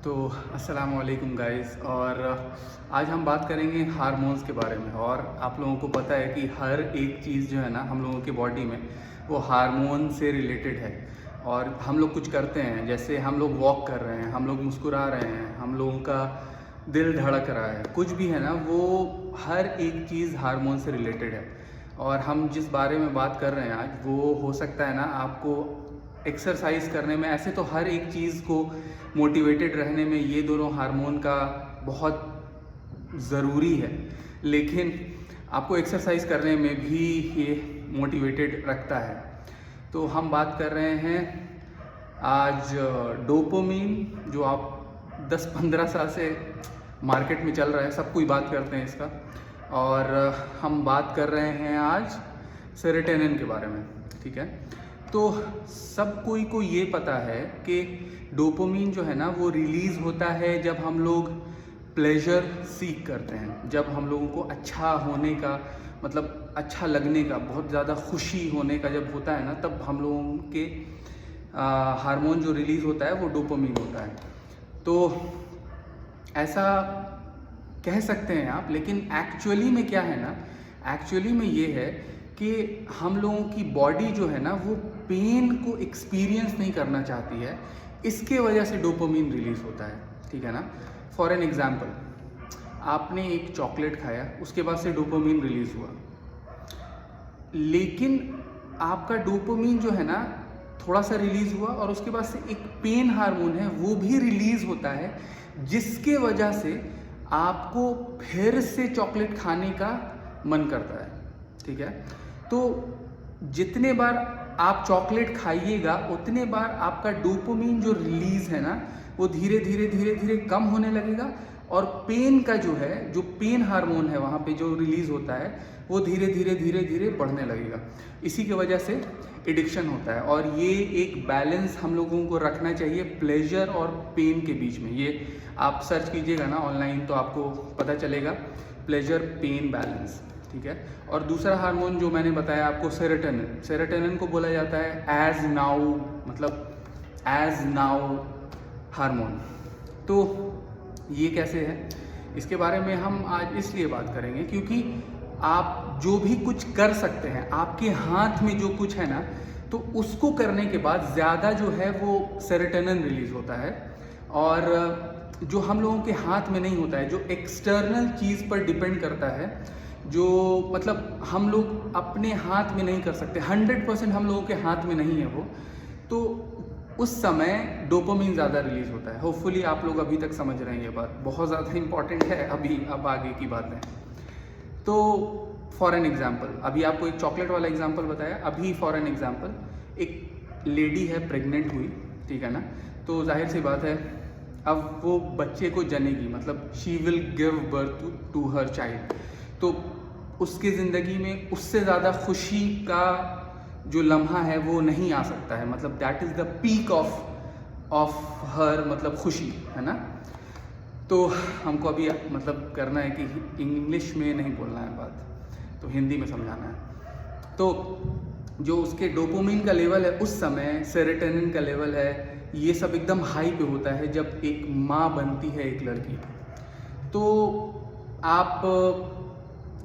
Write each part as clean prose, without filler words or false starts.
तो अस्सलाम वालेकुम गाइस। और आज हम बात करेंगे हार्मोन्स के बारे में। और आप लोगों को पता है कि हर एक चीज़ जो है ना हम लोगों के बॉडी में वो हार्मोन से रिलेटेड है। और हम लोग कुछ करते हैं, जैसे हम लोग वॉक कर रहे हैं, हम लोग मुस्कुरा रहे हैं, हम लोगों का दिल धड़क रहा है, कुछ भी है ना, वो हर एक चीज़ हार्मोन से रिलेटेड है। और हम जिस बारे में बात कर रहे हैं आज, वो हो सकता है ना आपको एक्सरसाइज करने में, ऐसे तो हर एक चीज़ को मोटिवेटेड रहने में ये दोनों हार्मोन का बहुत ज़रूरी है, लेकिन आपको एक्सरसाइज करने में भी ये मोटिवेटेड रखता है। तो हम बात कर रहे हैं आज डोपामिन, जो आप 10-15 साल से मार्केट में चल रहा है, सब कोई बात करते हैं इसका। और हम बात कर रहे हैं आज सेरोटोनिन के बारे में, ठीक है। तो सब कोई को ये पता है कि डोपामिन जो है ना वो रिलीज़ होता है जब हम लोग प्लेजर सीख करते हैं, जब हम लोगों को अच्छा होने का, मतलब अच्छा लगने का, बहुत ज़्यादा खुशी होने का जब होता है ना, तब हम लोगों के हार्मोन जो रिलीज़ होता है वो डोपामिन होता है। तो ऐसा कह सकते हैं आप, लेकिन एक्चुअली में क्या है ना, एक्चुअली में ये है कि हम लोगों की बॉडी जो है ना वो पेन को एक्सपीरियंस नहीं करना चाहती है, इसके वजह से डोपामिन रिलीज़ होता है, ठीक है ना। फॉर एन एग्जांपल, आपने एक चॉकलेट खाया, उसके बाद से डोपामिन रिलीज़ हुआ, लेकिन आपका डोपामिन जो है ना थोड़ा सा रिलीज़ हुआ और उसके बाद से एक पेन हार्मोन है वो भी रिलीज़ होता है, जिसके वजह से आपको फिर से चॉकलेट खाने का मन करता है, ठीक है। तो जितने बार आप चॉकलेट खाइएगा उतने बार आपका डोपामिन जो रिलीज़ है ना वो धीरे धीरे कम होने लगेगा, और पेन का जो है, जो पेन हार्मोन है वहाँ पे जो रिलीज़ होता है वो धीरे धीरे बढ़ने लगेगा। इसी की वजह से एडिक्शन होता है। और ये एक बैलेंस हम लोगों को रखना चाहिए प्लेजर और पेन के बीच में। ये आप सर्च कीजिएगा ना ऑनलाइन तो आपको पता चलेगा, प्लेजर पेन बैलेंस, ठीक है। और दूसरा हार्मोन जो मैंने बताया आपको, सेरोटोनिन, सेरोटोनिन को बोला जाता है एज नाउ, मतलब एज नाउ हार्मोन। तो ये कैसे है, इसके बारे में हम आज इसलिए बात करेंगे क्योंकि आप जो भी कुछ कर सकते हैं, आपके हाथ में जो कुछ है ना, तो उसको करने के बाद ज़्यादा जो है वो सेरोटोनिन रिलीज़ होता है। और जो हम लोगों के हाथ में नहीं होता है, जो एक्सटर्नल चीज़ पर डिपेंड करता है, जो मतलब हम लोग अपने हाथ में नहीं कर सकते, 100% हम लोगों के हाथ में नहीं है वो, तो उस समय डोपामिन ज़्यादा रिलीज़ होता है। होपफुली आप लोग अभी तक समझ रहे हैं, ये बात बहुत ज़्यादा इंपॉर्टेंट है, अब आगे की बात है। तो फॉर एन एग्जाम्पल, अभी आपको एक चॉकलेट वाला एग्जाम्पल बताया, अभी फॉर एन एग्जाम्पल एक लेडी है, प्रेग्नेंट हुई, ठीक है ना। तो जाहिर सी बात है अब वो बच्चे को जनेगी, मतलब she will give birth to her child. तो उसकी ज़िंदगी में उससे ज़्यादा खुशी का जो लम्हा है वो नहीं आ सकता है, मतलब that is the peak of her, मतलब खुशी, है ना। तो हमको अभी मतलब करना है कि इंग्लिश में नहीं बोलना है बात, तो हिंदी में समझाना है। तो जो उसके डोपामिन का लेवल है उस समय, सेरोटोनिन का लेवल है, ये सब एकदम हाई पे होता है जब एक माँ बनती है एक लड़की। तो आप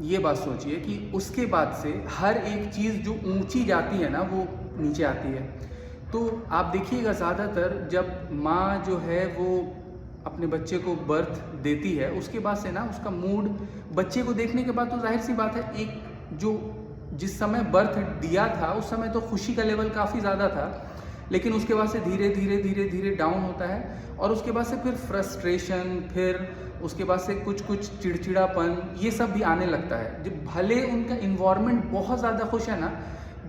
ये बात सोचिए कि उसके बाद से हर एक चीज़ जो ऊंची जाती है ना वो नीचे आती है। तो आप देखिएगा ज़्यादातर जब माँ जो है वो अपने बच्चे को बर्थ देती है, उसके बाद से ना उसका मूड, बच्चे को देखने के बाद तो जाहिर सी बात है, एक जो जिस समय बर्थ दिया था उस समय तो खुशी का लेवल काफ़ी ज़्यादा था, लेकिन उसके बाद से धीरे धीरे डाउन होता है, और उसके बाद से फिर फ्रस्ट्रेशन, फिर उसके बाद से कुछ चिड़चिड़ापन, ये सब भी आने लगता है। जब भले उनका इन्वायरमेंट बहुत ज़्यादा खुश है ना,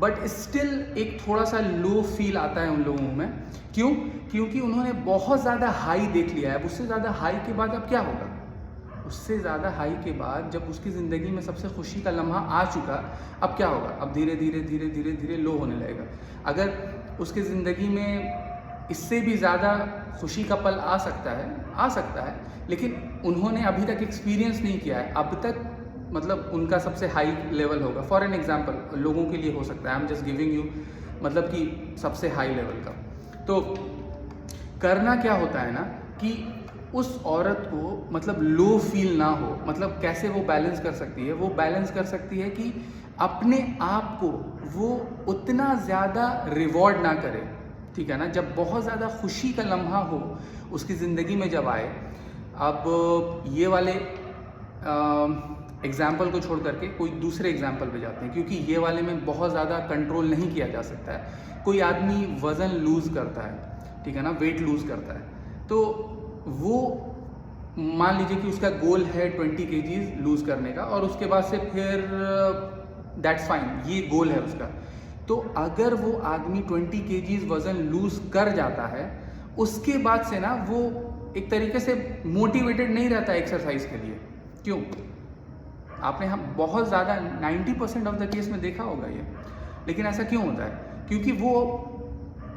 बट स्टिल एक थोड़ा सा लो फील आता है उन लोगों में। क्यों? क्योंकि उन्होंने बहुत ज़्यादा हाई देख लिया है। अब उससे ज़्यादा हाई के बाद अब क्या होगा, उससे ज़्यादा हाई के बाद जब उसकी ज़िंदगी में सबसे खुशी का लम्हा आ चुका, अब क्या होगा, अब धीरे धीरे लो होने लगेगा। अगर उसकी ज़िंदगी में इससे भी ज़्यादा खुशी का पल आ सकता है, लेकिन उन्होंने अभी तक एक्सपीरियंस नहीं किया है, अब तक मतलब उनका सबसे हाई लेवल होगा। फॉर एन एग्जांपल, लोगों के लिए हो सकता है, I am just giving you, मतलब कि सबसे हाई लेवल का। तो करना क्या होता है ना, कि उस औरत को मतलब लो फील ना हो। मतलब कैसे वो बैलेंस कर सकती है? वो बैलेंस कर सकती है कि अपने आप को वो उतना ज़्यादा रिवॉर्ड ना करे, ठीक है ना। जब बहुत ज़्यादा खुशी का लम्हा हो उसकी ज़िंदगी में जब आए, अब ये वाले एग्ज़ाम्पल को छोड़ करके कोई दूसरे एग्ज़ाम्पल पे जाते हैं, क्योंकि ये वाले में बहुत ज़्यादा कंट्रोल नहीं किया जा सकता है। कोई आदमी वज़न लूज़ करता है, ठीक है ना, वेट लूज़ करता है, तो वो मान लीजिए कि उसका गोल है 20 kg लूज़ करने का, और उसके बाद से फिर दैट्स फाइन, ये गोल है उसका। तो अगर वो आदमी 20 kg वज़न लूज़ कर जाता है, उसके बाद से ना वो एक तरीके से मोटिवेटेड नहीं रहता एक्सरसाइज के लिए। क्यों? आपने हम बहुत ज़्यादा 90% ऑफ द केस में देखा होगा ये। लेकिन ऐसा क्यों होता है? क्योंकि वो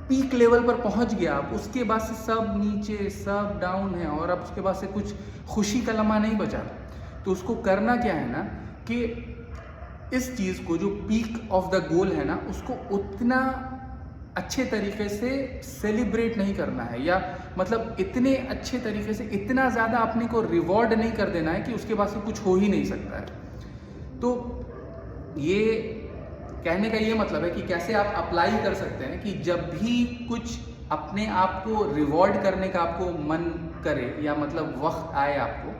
पीक लेवल पर पहुंच गया, अब उसके बाद से सब नीचे, सब डाउन है, और अब उसके बाद से कुछ खुशी का लम्हा नहीं बचा। तो उसको करना क्या है ना कि इस चीज़ को, जो पीक ऑफ द गोल है ना, उसको उतना अच्छे तरीके से सेलिब्रेट नहीं करना है, या मतलब इतने अच्छे तरीके से इतना ज़्यादा अपने को रिवॉर्ड नहीं कर देना है कि उसके बाद से कुछ हो ही नहीं सकता है। तो ये कहने का ये मतलब है कि कैसे आप अप्लाई कर सकते हैं कि जब भी कुछ अपने आप को रिवॉर्ड करने का आपको मन करे, या मतलब वक्त आए आपको,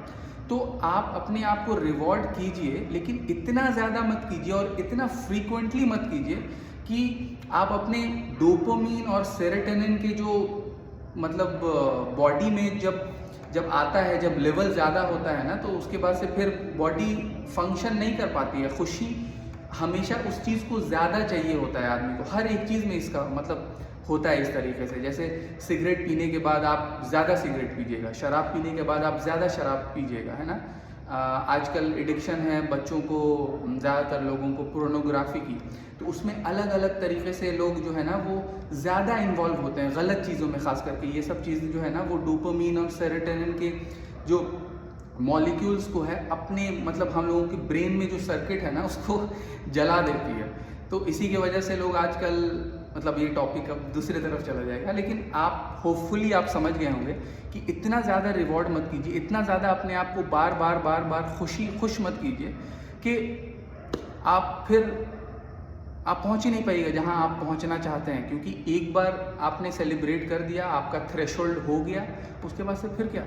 तो आप अपने आप को रिवॉर्ड कीजिए, लेकिन इतना ज़्यादा मत कीजिए और इतना फ्रीक्वेंटली मत कीजिए कि आप अपने डोपामिन और सेरोटोनिन के जो मतलब बॉडी में जब आता है, जब लेवल ज़्यादा होता है ना, तो उसके बाद से फिर बॉडी फंक्शन नहीं कर पाती है। खुशी हमेशा उस चीज़ को ज़्यादा चाहिए होता है आदमी को, हर एक चीज़ में इसका मतलब होता है इस तरीके से। जैसे सिगरेट पीने के बाद आप ज़्यादा सिगरेट पीजिएगा, शराब पीने के बाद आप ज़्यादा शराब पीजिएगा, है ना। आजकल एडिक्शन है बच्चों को, ज़्यादातर लोगों को पोर्नोग्राफी की, तो उसमें अलग अलग तरीके से लोग जो है ना वो ज़्यादा इन्वॉल्व होते हैं गलत चीज़ों में। ख़ास करके ये सब चीज़ें जो है ना वो डोपामिन और सेरोटोनिन के जो मॉलिक्यूल्स को है अपने मतलब हम लोगों के ब्रेन में जो सर्किट है ना उसको जला देती है। तो इसी की वजह से लोग आजकल मतलब ये टॉपिक अब दूसरी तरफ चला जाएगा, लेकिन आप होपफुली आप समझ गए होंगे कि इतना ज़्यादा रिवॉर्ड मत कीजिए, इतना ज़्यादा अपने आप को बार बार खुश मत कीजिए कि आप पहुंच ही नहीं पाइएगा जहां आप पहुंचना चाहते हैं। क्योंकि एक बार आपने सेलिब्रेट कर दिया, आपका थ्रेशोल्ड हो गया, उसके बाद से फिर क्या?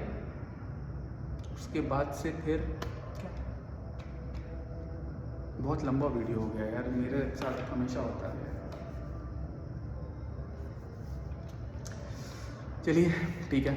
उसके बाद से फिर क्या? बहुत लंबा वीडियो हो गया यार, मेरे साथ हमेशा होता है। चलिए ठीक है।